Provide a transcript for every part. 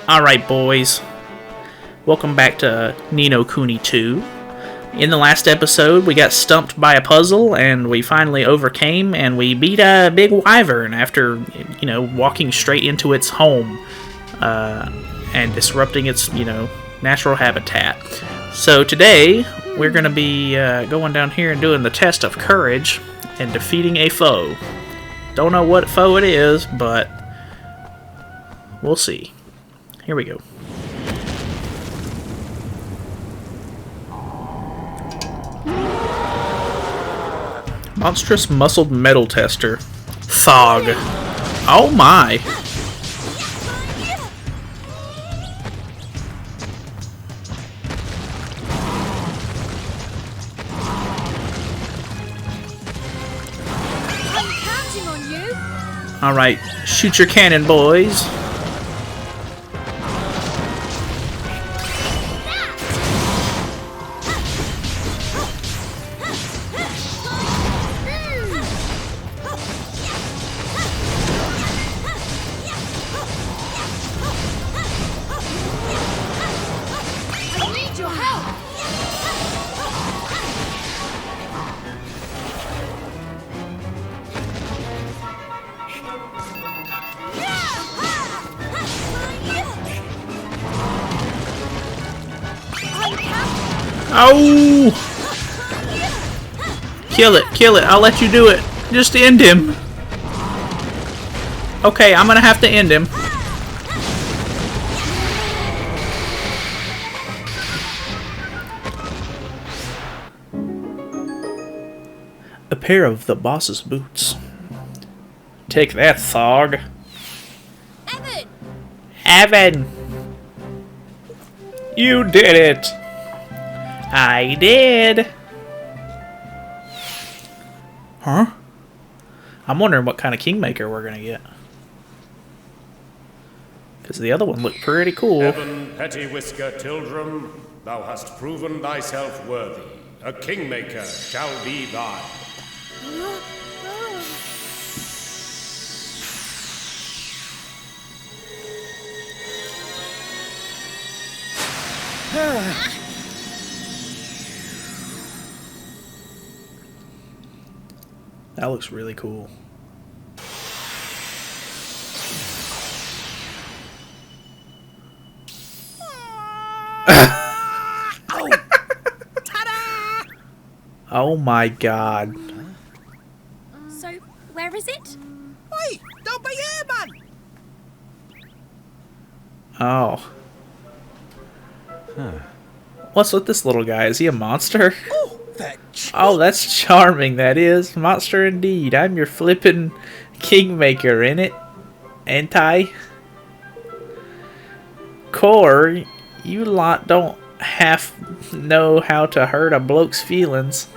Alright, boys. Welcome back to Ni no Kuni 2. In the last episode, we got stumped by a puzzle, and we finally overcame, and we beat a big wyvern after, walking straight into its home, and disrupting its, natural habitat. So today, we're going to be going down here and doing the test of courage and defeating a foe. Don't know what foe it is, but we'll see. Here we go. Monstrous muscled metal tester. Thog. Oh my! I'm counting on you. Alright, shoot your cannon, boys. I need your help. I'm counting. Oh! Kill it, I'll let you do it. Just end him. Okay, I'm gonna have to end him. A pair of the boss's boots. Take that, Thog. Evan. Evan! You did it! I did! Huh? I'm wondering what kind of Kingmaker we're gonna get. Because the other one looked pretty cool. Evan Petty-Whisker Tildrum, thou hast proven thyself worthy. A Kingmaker shall be thine. That looks really cool. Oh my god. So, where is it? Hey, don't be here, man! Oh. What's with this little guy? Is he a monster? Oh, that Oh, that's charming, that is. Monster indeed. I'm your flippin' Kingmaker, innit? Ain't I? Core, you lot don't half know how to hurt a bloke's feelings.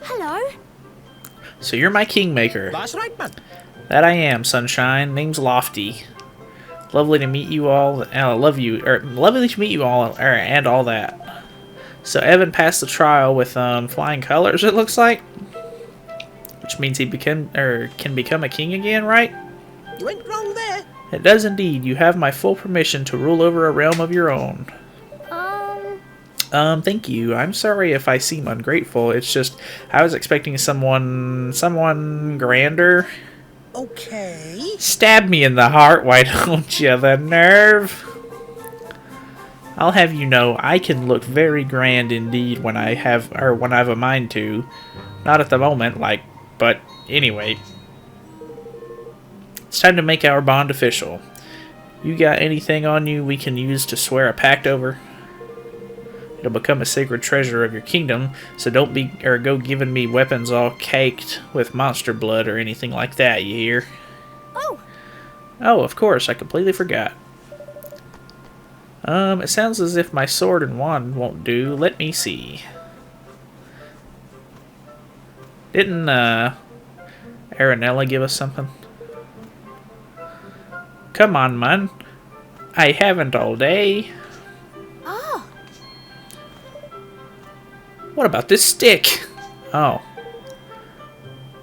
Hello. So you're my Kingmaker. That's right, man. That I am, Sunshine. Name's Lofty. Lovely to meet you all. Lovely to meet you all, and all that. So Evan passed the trial with flying colors. It looks like, which means he can become a king again, right? You ain't wrong there. It does indeed. You have my full permission to rule over a realm of your own. Thank you. I'm sorry if I seem ungrateful. It's just I was expecting someone grander. Okay. Stab me in the heart, why don't you? The nerve. I'll have you know, I can look very grand indeed when I've a mind to. Not at the moment, but anyway. It's time to make our bond official. You got anything on you we can use to swear a pact over? It'll become a sacred treasure of your kingdom, so don't go giving me weapons all caked with monster blood or anything like that, you hear? Oh. Oh, of course, I completely forgot. It sounds as if my sword and wand won't do. Let me see. Didn't, Aranella give us something? Come on, man. I haven't all day. Oh. What about this stick? Oh.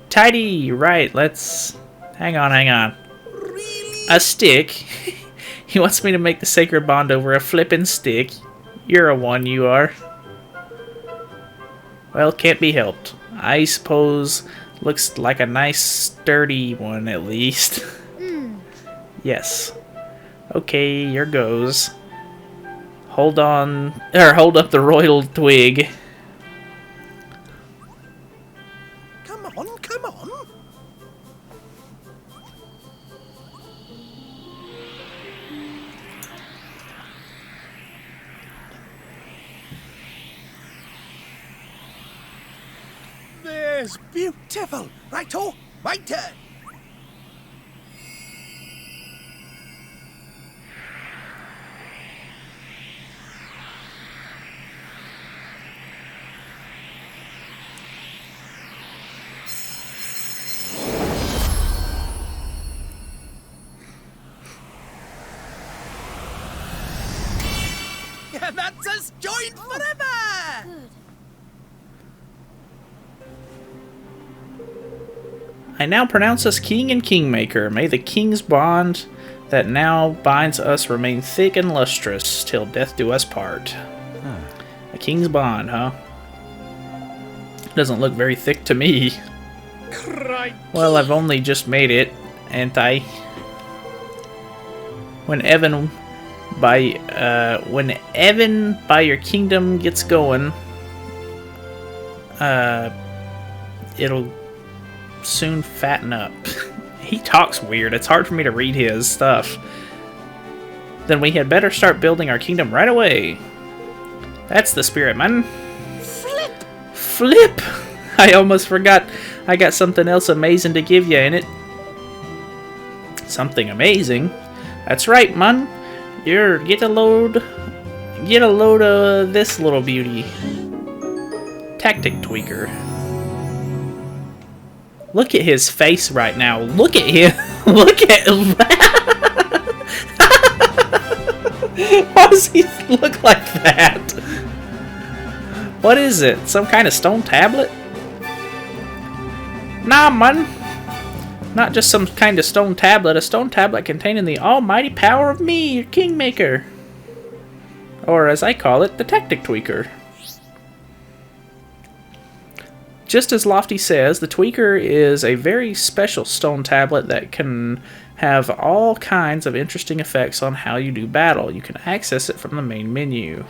Tidy! Right, let's... Hang on. A stick? He wants me to make the sacred bond over a flippin' stick. You're a one, you are. Well, can't be helped. I suppose looks like a nice sturdy one at least. Yes. Okay, here goes. Hold on, or hold up the royal twig. Come on, come on. There's beautiful. Righto, my turn. And that's us joined forever! Good. I now pronounce us king and kingmaker. May the king's bond that now binds us remain thick and lustrous till death do us part. A king's bond, huh? Doesn't look very thick to me. Crikey. Well, I've only just made it, ain't I? When Evan by your kingdom gets going, it'll soon fatten up. He talks weird. It's hard for me to read his stuff. Then we had better start building our kingdom right away. That's the spirit, man. Flip! Flip! I almost forgot I got something else amazing to give you in it. Something amazing? That's right, man. Get a load of this little beauty. Tactic tweaker. Look at his face right now. Look at him. Look at him. Why does he look like that? What is it? Some kind of stone tablet? Nah, man. Not just some kind of stone tablet. A stone tablet containing the almighty power of me, your Kingmaker. Or as I call it, the Tactic Tweaker. Just as Lofty says, the Tweaker is a very special stone tablet that can have all kinds of interesting effects on how you do battle. You can access it from the main menu.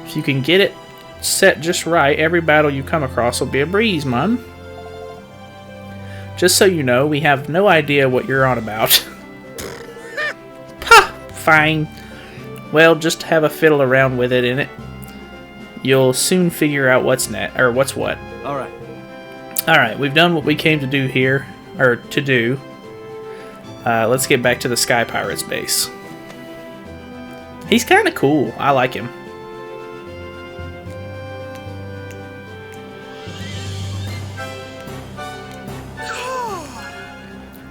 If you can get it set just right, every battle you come across will be a breeze, man. Just so you know, we have no idea what you're on about. Ha! Fine. Well, just have a fiddle around with it in it. You'll soon figure out what's what's what. Alright. Alright, we've done what we came to do here. Or to do. Let's get back to the Sky Pirates base. He's kind of cool. I like him.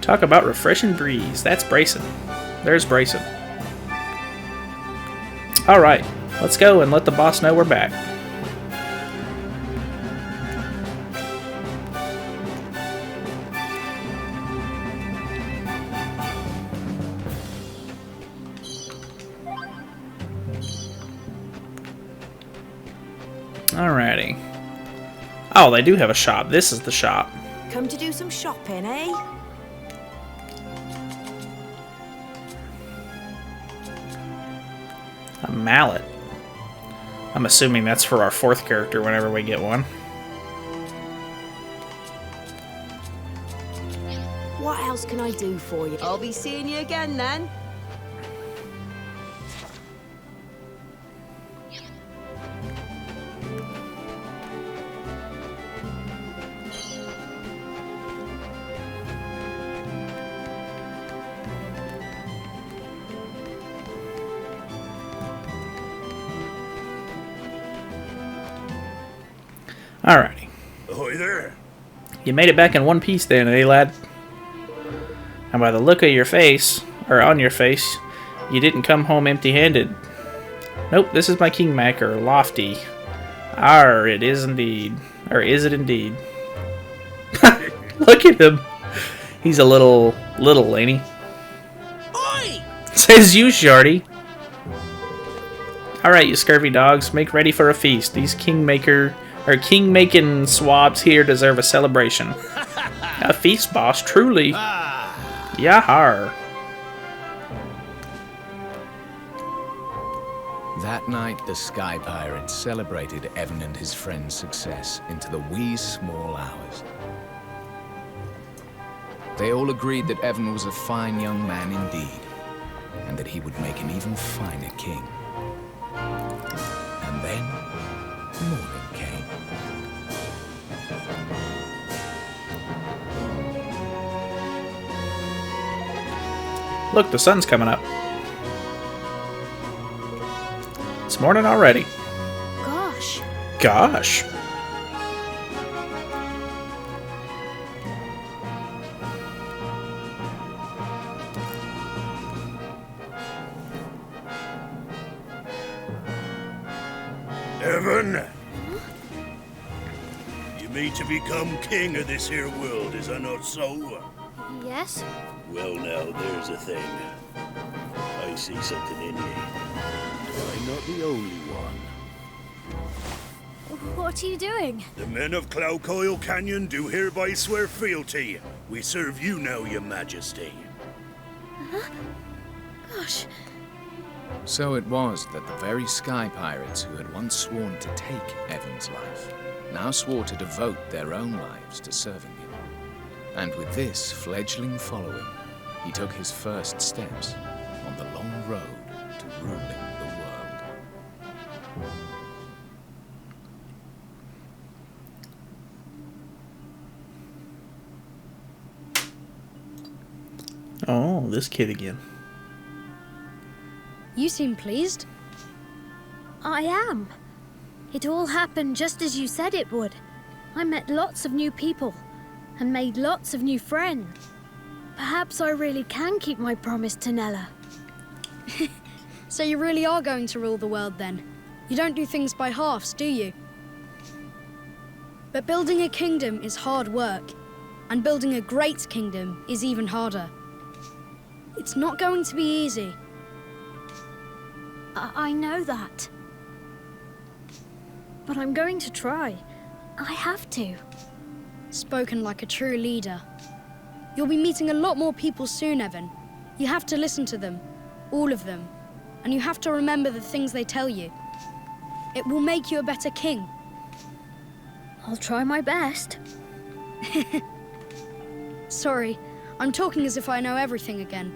Talk about refreshing breeze. That's Brayson. There's Brayson. Alright, let's go and let the boss know we're back. Alrighty. Oh, they do have a shop. This is the shop. Come to do some shopping, eh? A mallet. I'm assuming that's for our fourth character whenever we get one. What else can I do for you? I'll be seeing you again then. Alrighty. Ahoy there. You made it back in one piece then, eh, lad? And by the look of your face, or on your face, you didn't come home empty-handed. Nope, this is my Kingmaker, Lofty. Arr, it is indeed. Or is it indeed? Look at him. He's a little Little, ain't he? Oi! Says you, Shardy. Alright, you scurvy dogs, make ready for a feast. These king-making swabs here deserve a celebration. A feast, boss, truly. Yahar. That night, the Sky Pirates celebrated Evan and his friend's success into the wee small hours. They all agreed that Evan was a fine young man indeed, and that he would make an even finer king. And then, morning came. Look, the sun's coming up. It's morning already. Gosh. Gosh. Evan? You mean to become king of this here world, is that not so? Yes? Well now, there's a thing. I see something in you. I'm not the only one. What are you doing? The men of Cloudcoil Canyon do hereby swear fealty. We serve you now, your majesty. Gosh. So it was that the very Sky Pirates who had once sworn to take Evan's life now swore to devote their own lives to serving him. And with this fledgling following, he took his first steps on the long road to ruling the world. Oh, this kid again. You seem pleased. I am. It all happened just as you said it would. I met lots of new people and made lots of new friends. Perhaps I really can keep my promise to Nella. So you really are going to rule the world then? You don't do things by halves, do you? But building a kingdom is hard work, and building a great kingdom is even harder. It's not going to be easy. I know that. But I'm going to try. I have to. Spoken like a true leader. You'll be meeting a lot more people soon, Evan. You have to listen to them, all of them, and you have to remember the things they tell you. It will make you a better king. I'll try my best. Sorry, I'm talking as if I know everything again.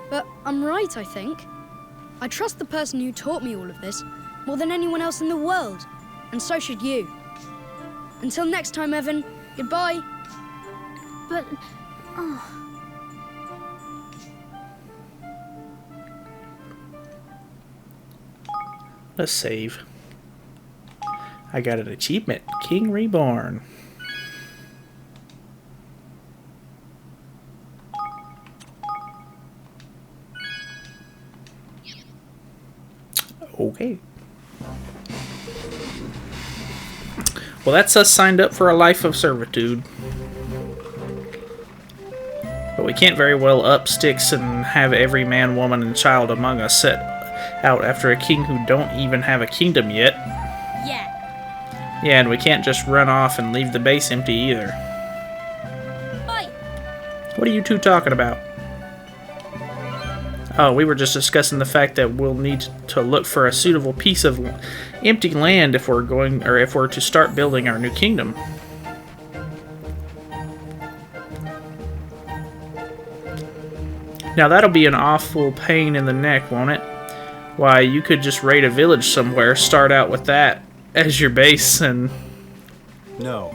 But I'm right, I think. I trust the person who taught me all of this more than anyone else in the world, and so should you. Until next time, Evan, goodbye. But... Let's save. I got an achievement. King Reborn. Okay. Well, that's us signed up for a life of servitude. But we can't very well up sticks and have every man, woman, and child among us set out after a king who don't even have a kingdom yet. yeah. Yeah, and we can't just run off and leave the base empty either. Oi! What are you two talking about? Oh, we were just discussing the fact that we'll need to look for a suitable piece of empty land if we're to start building our new kingdom. Now that'll be an awful pain in the neck, won't it? Why, you could just raid a village somewhere, start out with that as your base, and... No.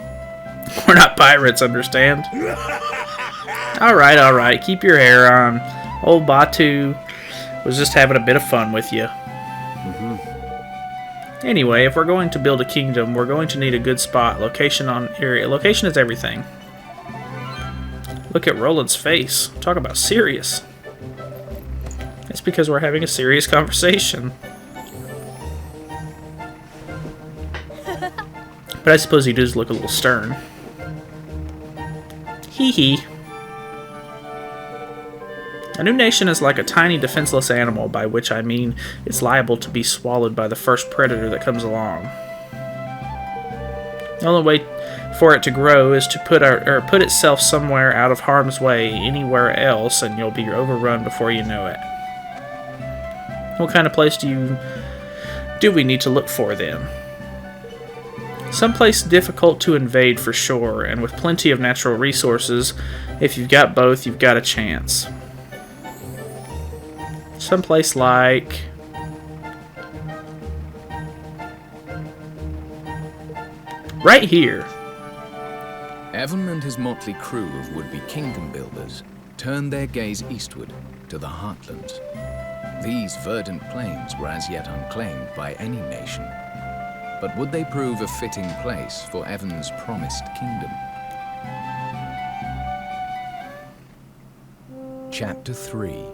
We're not pirates, understand? Alright, keep your hair on. Old Batu was just having a bit of fun with you. Anyway, if we're going to build a kingdom, we're going to need a good spot. Location is everything. Look at Roland's face. Talk about serious. It's because we're having a serious conversation. But I suppose he does look a little stern. Hee hee. A new nation is like a tiny defenseless animal, by which I mean it's liable to be swallowed by the first predator that comes along. The only way for it to grow is to put itself somewhere out of harm's way anywhere else, and you'll be overrun before you know it. What kind of place do we need to look for then? Someplace difficult to invade for sure, and with plenty of natural resources. If you've got both, you've got a chance. Someplace like... right here. Evan and his motley crew of would-be kingdom builders turned their gaze eastward to the Heartlands. These verdant plains were as yet unclaimed by any nation. But would they prove a fitting place for Evan's promised kingdom? Chapter 3.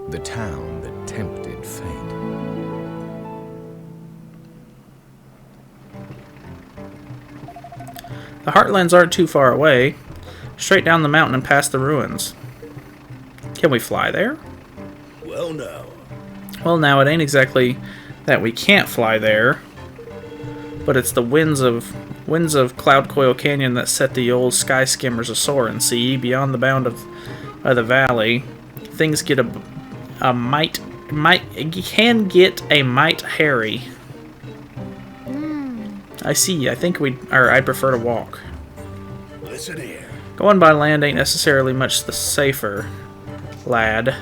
The Town That Tempted Fate. The Heartlands aren't too far away. Straight down the mountain and past the ruins. Can we fly there? Well, no. Well, now, it ain't exactly that we can't fly there. But it's the winds of Cloud Coil Canyon that set the old sky skimmers a-soaring. See, beyond the bound of the valley, things get can get a mite hairy. I see. I think I prefer to walk. Listen here. Going by land ain't necessarily much the safer, lad.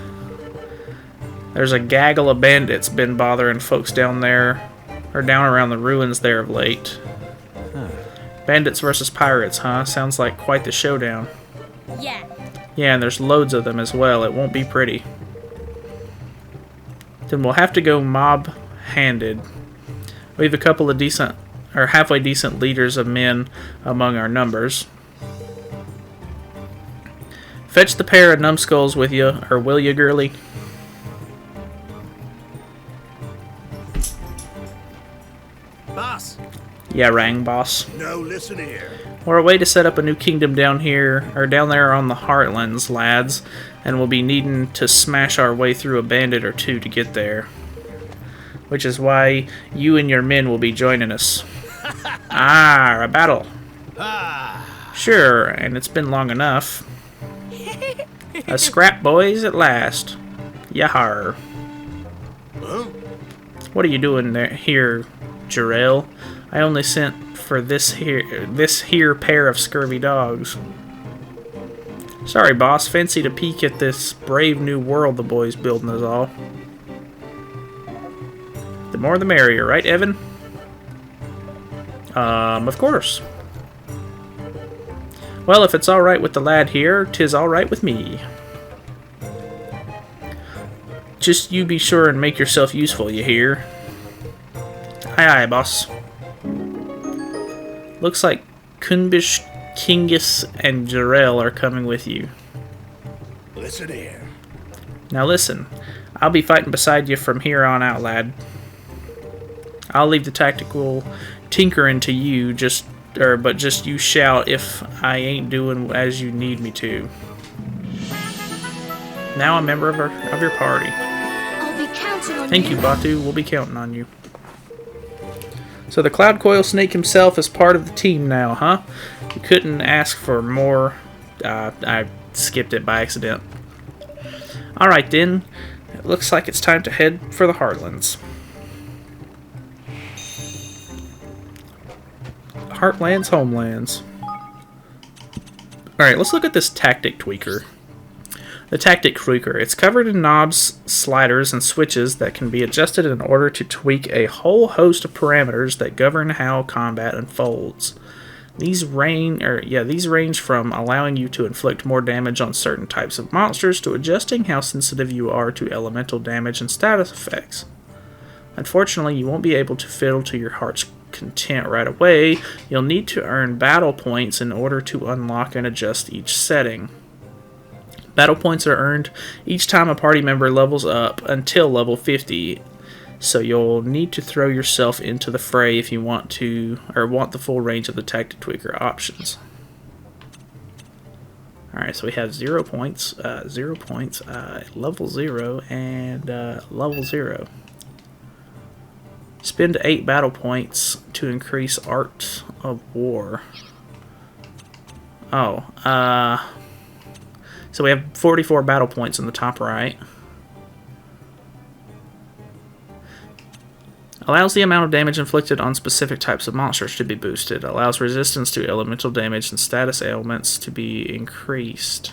There's a gaggle of bandits been bothering folks down there. Or down around the ruins there of late. Bandits versus pirates, huh? Sounds like quite the showdown. Yeah. Yeah, and there's loads of them as well. It won't be pretty. Then we'll have to go mob-handed. We have a couple of decent, or halfway decent leaders of men among our numbers. Fetch the pair of numbskulls with you, or will you, girly? Boss. Yeah, rang, boss. No, listen here. We're away to set up a new kingdom down here, or down there on the Heartlands, lads, and we'll be needing to smash our way through a bandit or two to get there. Which is why you and your men will be joining us. Ah, a battle. Sure, and it's been long enough. A scrap, boys, at last. Yahar. Huh? What are you doing here, Jarrell? I only sent for this here pair of scurvy dogs. Sorry, boss. Fancy to peek at this brave new world the boys building us all. The more the merrier, right, Evan? Of course. Well, if it's alright with the lad here, 'tis alright with me. Just you be sure and make yourself useful, you hear? Aye, aye, boss. Looks like Kunbish, Kingus, and Jarrell are coming with you. Listen here. Now listen, I'll be fighting beside you from here on out, lad. I'll leave the tactical tinkering to you, but just you shout if I ain't doing as you need me to. Now a member of your party. I'll be counting on you. Thank you, Batu. We'll be counting on you. So the Cloud Coil Snake himself is part of the team now, huh? You couldn't ask for more. I skipped it by accident. Alright then. It looks like it's time to head for the Heartlands. Heartlands, Homelands. Alright, let's look at this Tactic Tweaker. The Tactic Tweaker. It's covered in knobs, sliders, and switches that can be adjusted in order to tweak a whole host of parameters that govern how combat unfolds. These range from allowing you to inflict more damage on certain types of monsters to adjusting how sensitive you are to elemental damage and status effects. Unfortunately, you won't be able to fiddle to your heart's content right away. You'll need to earn battle points in order to unlock and adjust each setting. Battle points are earned each time a party member levels up until level 50, so you'll need to throw yourself into the fray if you want the full range of the Tactic Tweaker options. Alright, so we have 0 points, level 0, and level 0. Spend 8 battle points to increase Art of War. Oh, so we have 44 battle points in the top right. Allows the amount of damage inflicted on specific types of monsters to be boosted. Allows resistance to elemental damage and status ailments to be increased.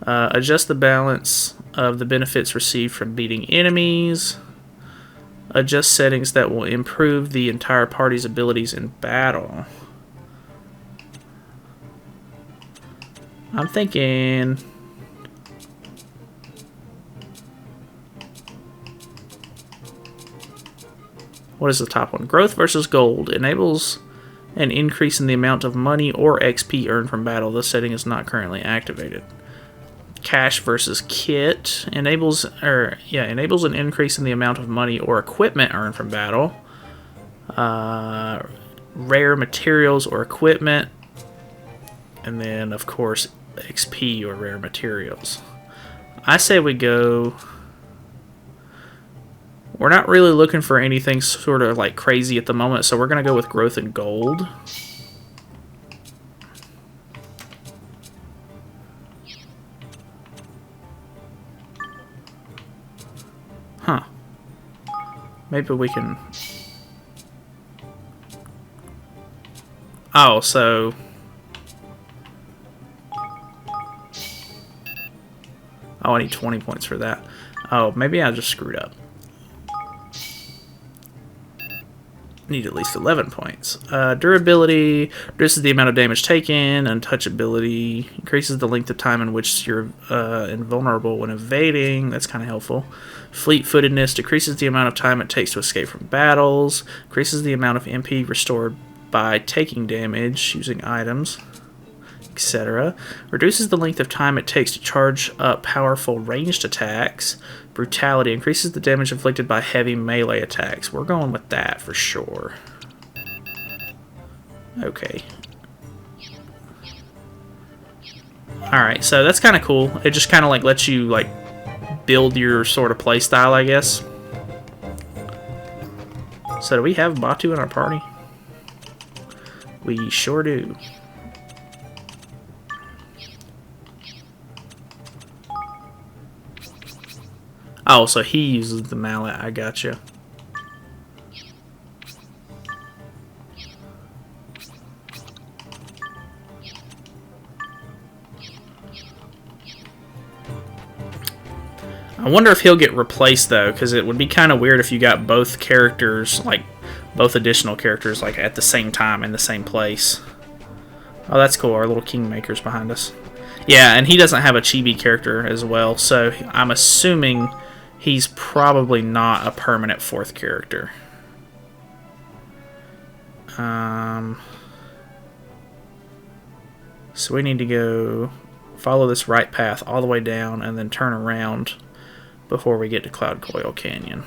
Adjust the balance of the benefits received from beating enemies. Adjust settings that will improve the entire party's abilities in battle. I'm thinking... What is the top one? Growth versus Gold. Enables an increase in the amount of money or XP earned from battle. This setting is not currently activated. Cash versus Kit. Enables an increase in the amount of money or equipment earned from battle. Rare materials or equipment. And then, of course, XP or rare materials. I say we go... We're not really looking for anything sort of like crazy at the moment, so we're going to go with Growth and Gold. Huh. Maybe we can... Oh, so... Oh, I need 20 points for that. Oh, maybe I just screwed up. Need at least 11 points. Durability reduces the amount of damage taken. Untouchability increases the length of time in which you're invulnerable when evading. That's kind of helpful. Fleet-footedness decreases the amount of time it takes to escape from battles. Increases the amount of MP restored by taking damage using items, etc. Reduces the length of time it takes to charge up powerful ranged attacks. Brutality increases the damage inflicted by heavy melee attacks. We're going with that for sure. Okay. Alright, so that's kind of cool. It just kind of like lets you like build your sort of playstyle, I guess. So do we have Batu in our party? We sure do. Oh, so he uses the mallet. I gotcha. I wonder if he'll get replaced, though, because it would be kind of weird if you got both characters, like, both additional characters, like, at the same time in the same place. Oh, that's cool. Our little Kingmaker's behind us. Yeah, and he doesn't have a chibi character as well, so I'm assuming... He's probably not a permanent fourth character. So we need to go follow this right path all the way down and then turn around before we get to Cloud Coil Canyon.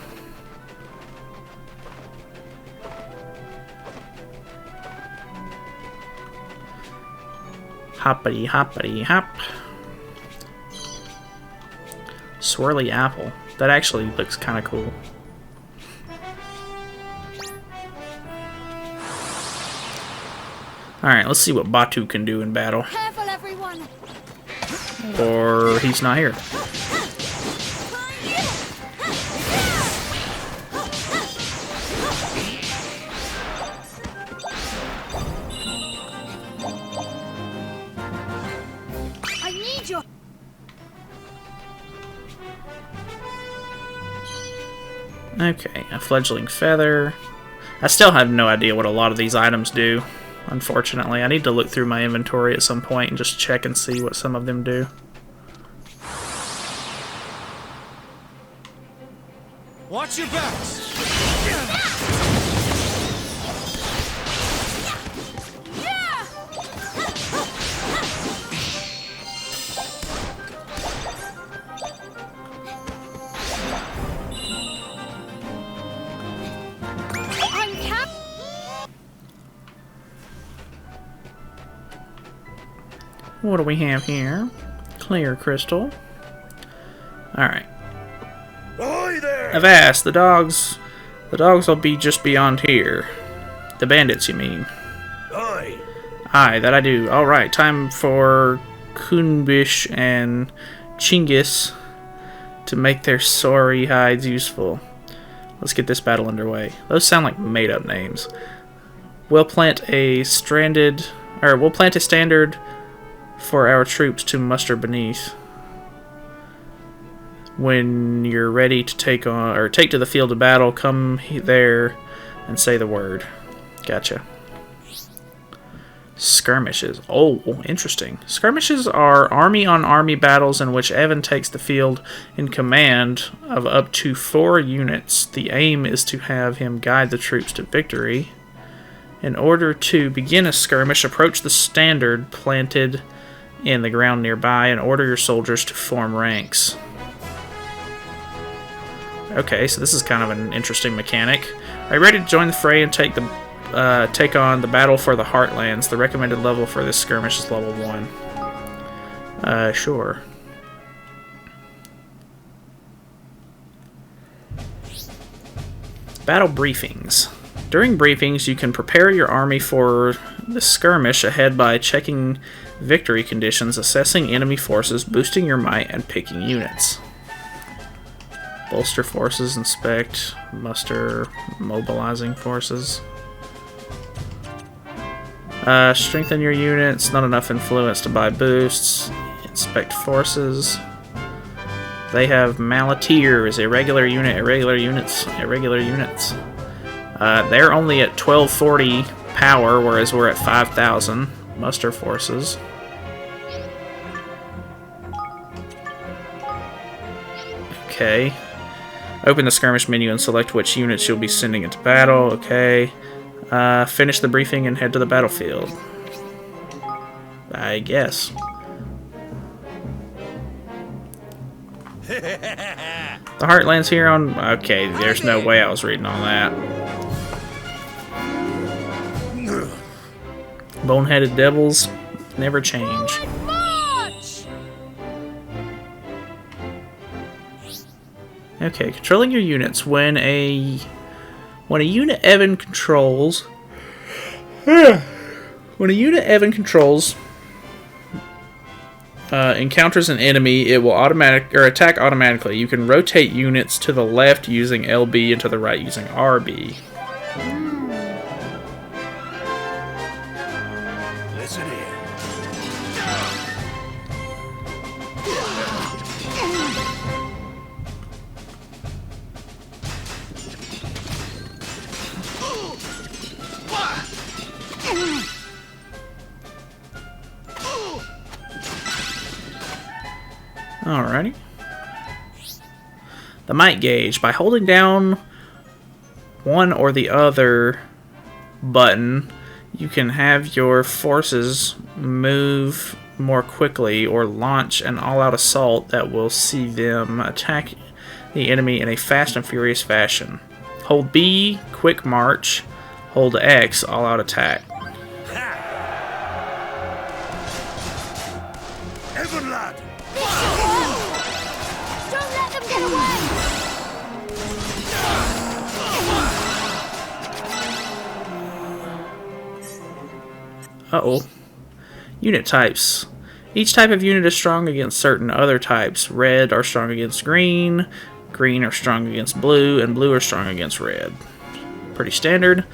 Hoppity hoppity hop. Swirly apple. That actually looks kind of cool. Alright, let's see what Batu can do in battle. Careful, everyone. Or he's not here. I need your... Okay, a fledgling feather. I still have no idea what a lot of these items do, unfortunately. I need to look through my inventory at some point and just check and see what some of them do. Watch your backs! What do we have here? Clear crystal. Alright. Ahoy there! Avast, the dogs will be just beyond here. The bandits, you mean? Aye. Aye, that I do. Alright, time for Kunbish and Chinggis to make their sorry hides useful. Let's get this battle underway. Those sound like made-up names. We'll plant a standard for our troops to muster beneath. When you're ready to take to the field of battle, come there and say the word. Gotcha. Skirmishes. Oh, interesting. Skirmishes are army-on-army battles in which Evan takes the field in command of up to 4 units. The aim is to have him guide the troops to victory. In order to begin a skirmish, approach the standard planted in the ground nearby and order your soldiers to form ranks. Okay, so this is kind of an interesting mechanic. Are you ready to join the fray and take on the battle for the Heartlands? The recommended level for this skirmish is level 1. Sure. Battle briefings. During briefings, you can prepare your army for the skirmish ahead by checking victory conditions, assessing enemy forces, boosting your might, and picking units. Bolster forces, inspect, muster, mobilizing forces. Strengthen your units, not enough influence to buy boosts. Inspect forces. They have Malatiers, irregular unit, irregular units, irregular units. They're only at 1240 power, whereas we're at 5,000. Muster forces. Okay. Open the skirmish menu and select which units you'll be sending into battle. Okay. Finish the briefing and head to the battlefield. I guess. The Heartlands here on... Okay, there's no way I was reading all that. Boneheaded devils never change. Okay, controlling your units. When a unit Evan controls encounters an enemy, it will attack automatically. You can rotate units to the left using LB and to the right using RB. Listen here. Alrighty. The might gauge. By holding down one or the other button, you can have your forces move more quickly or launch an all-out assault that will see them attack the enemy in a fast and furious fashion. Hold B, quick march. Hold X, all-out attack. Evan lad! Don't let them get away! Uh-oh. Unit types. Each type of unit is strong against certain other types. Red are strong against green, green are strong against blue, and blue are strong against red. Pretty standard.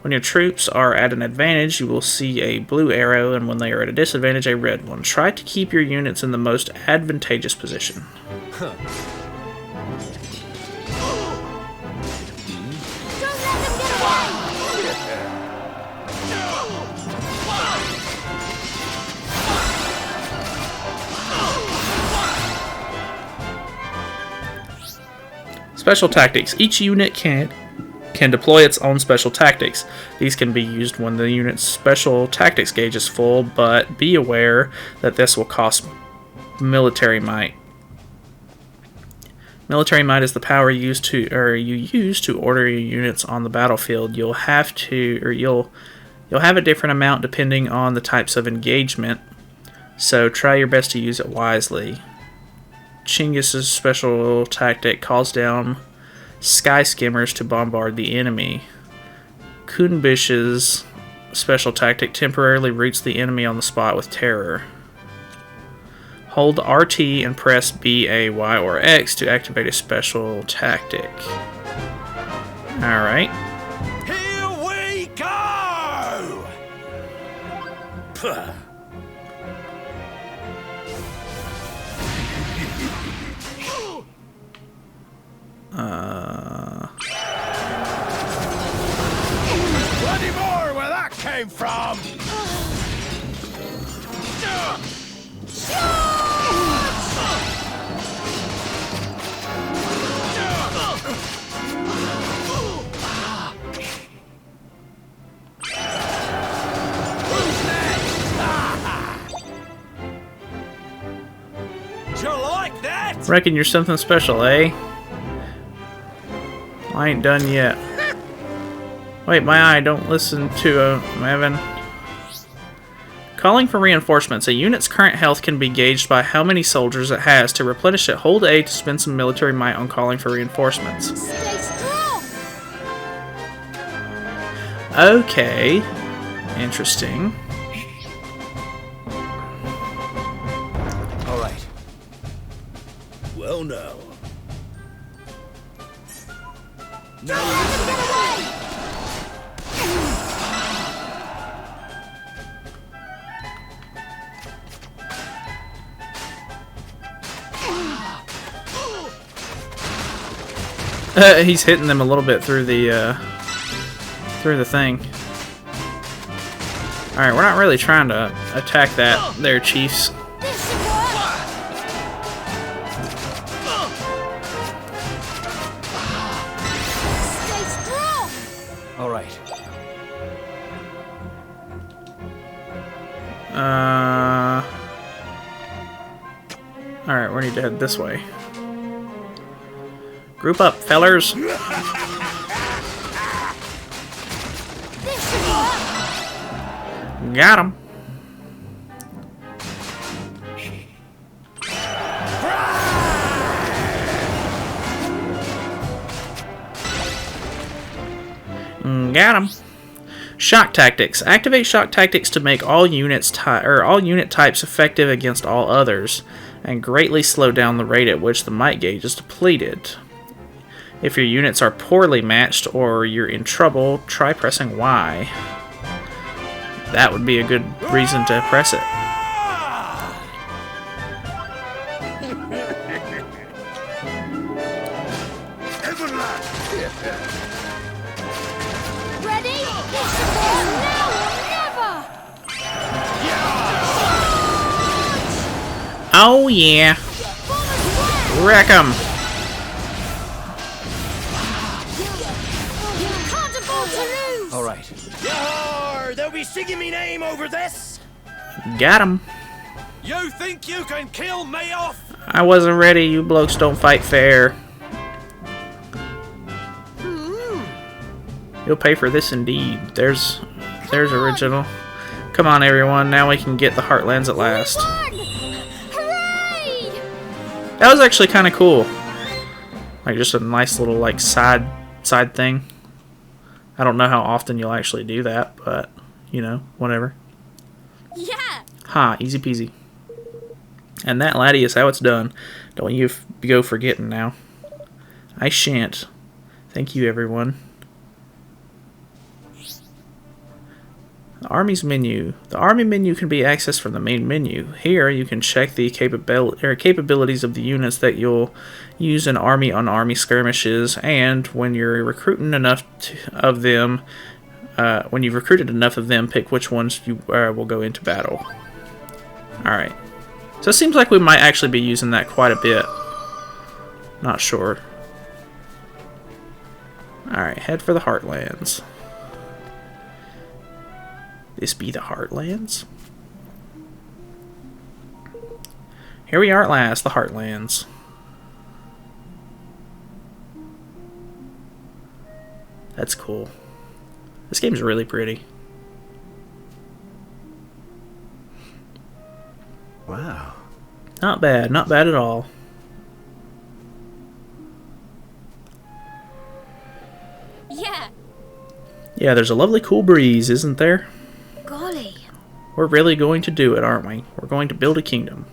When your troops are at an advantage, you will see a blue arrow, and when they are at a disadvantage, a red one. Try to keep your units in the most advantageous position. Don't let them get away! Special tactics. Each unit can deploy its own special tactics. These can be used when the unit's special tactics gauge is full, but be aware that this will cost military might. Military might is the power you use to order your units on the battlefield. You'll have a different amount depending on the types of engagement. So try your best to use it wisely. Chinggis's special tactic calls down sky skimmers to bombard the enemy. Kunbish's special tactic temporarily roots the enemy on the spot with terror. Hold RT and press B, A, Y, or X to activate a special tactic. Alright. Here we go! Puh. Plenty more where that came from! You like that? Reckon you're something special, eh? I ain't done yet. Wait, my eye, don't listen to Evan. Calling for reinforcements. A unit's current health can be gauged by how many soldiers it has. To replenish it, hold A to spend some military might on calling for reinforcements. Stay strong! Okay. Interesting. All right. Well, now. He's hitting them a little bit through the thing. Alright, we're not really trying to attack that there, chiefs. This should work! Stay strong! All right. Alright, we need to head this way. Group up, fellers. This should work! Got him. Got him. Shock tactics. Activate shock tactics to make all unit types effective against all others, and greatly slow down the rate at which the might gauge is depleted. If your units are poorly matched or you're in trouble, try pressing Y. That would be a good reason to press it. Ready? This should work now or never! Oh yeah. Wreck 'em. Can't afford to lose! All right. Yar! They'll be singing me name over this! Got him. You think you can kill me off? I wasn't ready. You blokes don't fight fair. You'll pay for this indeed. There's original. Come on, everyone. Now we can get the Heartlands at last. Won! Hooray! That was actually kind of cool. Like just a nice little like side thing. I don't know how often you'll actually do that, but you know, whatever. Yeah! Ha, easy peasy. And that, laddie, is how it's done. Don't you go forgetting now. I shan't. Thank you, everyone. The Army's menu. The Army menu can be accessed from the main menu. Here, you can check the capabilities of the units that you'll use in Army-on-Army skirmishes, and when you're recruiting enough of them, when you've recruited enough of them, pick which ones you will go into battle. Alright. So it seems like we might actually be using that quite a bit. Not sure. Alright, head for the Heartlands. This be the Heartlands? Here we are at last, the Heartlands. That's cool. This game's really pretty. Wow. Not bad, not bad at all. Yeah. Yeah, there's a lovely cool breeze, isn't there? Golly. We're really going to do it, aren't we? We're going to build a kingdom.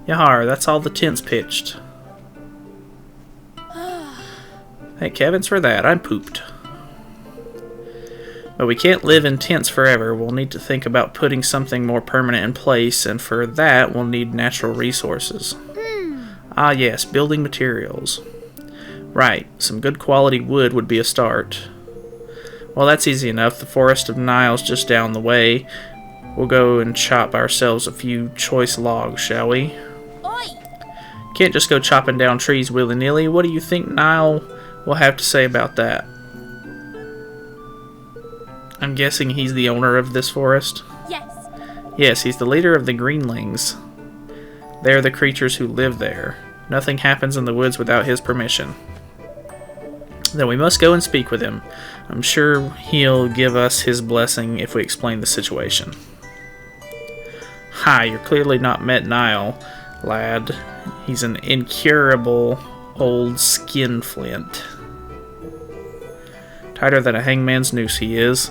Yahar, that's all the tents pitched. Thank Kevin's for that. I'm pooped. But we can't live in tents forever. We'll need to think about putting something more permanent in place, and for that we'll need natural resources. Ah yes, building materials. Right, some good quality wood would be a start. Well, that's easy enough. The Forest of Nile's just down the way. We'll go and chop ourselves a few choice logs, shall we? Can't just go chopping down trees willy-nilly. What do you think Nile will have to say about that? I'm guessing he's the owner of this forest? Yes. Yes, he's the leader of the Greenlings. They're the creatures who live there. Nothing happens in the woods without his permission. Then we must go and speak with him. I'm sure he'll give us his blessing if we explain the situation. Hi, you're clearly not met Nile, lad. He's an incurable old skinflint. Tighter than a hangman's noose he is.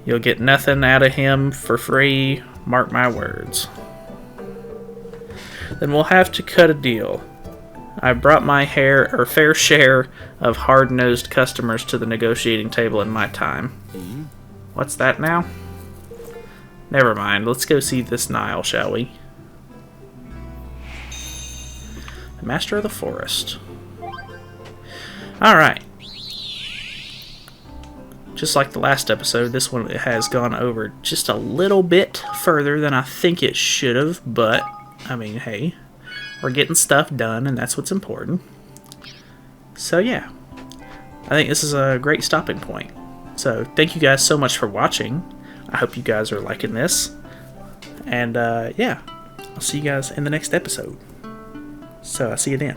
You'll get nothing out of him for free, mark my words. Then we'll have to cut a deal. I brought my fair share of hard-nosed customers to the negotiating table in my time. What's that now? Never mind, let's go see this Nile, shall we? The Master of the Forest. Alright. Just like the last episode, this one has gone over just a little bit further than I think it should have, but, I mean, hey, we're getting stuff done, and that's what's important. So, yeah. I think this is a great stopping point. So, thank you guys so much for watching. I hope you guys are liking this. And, yeah, I'll see you guys in the next episode. So, I'll see you then.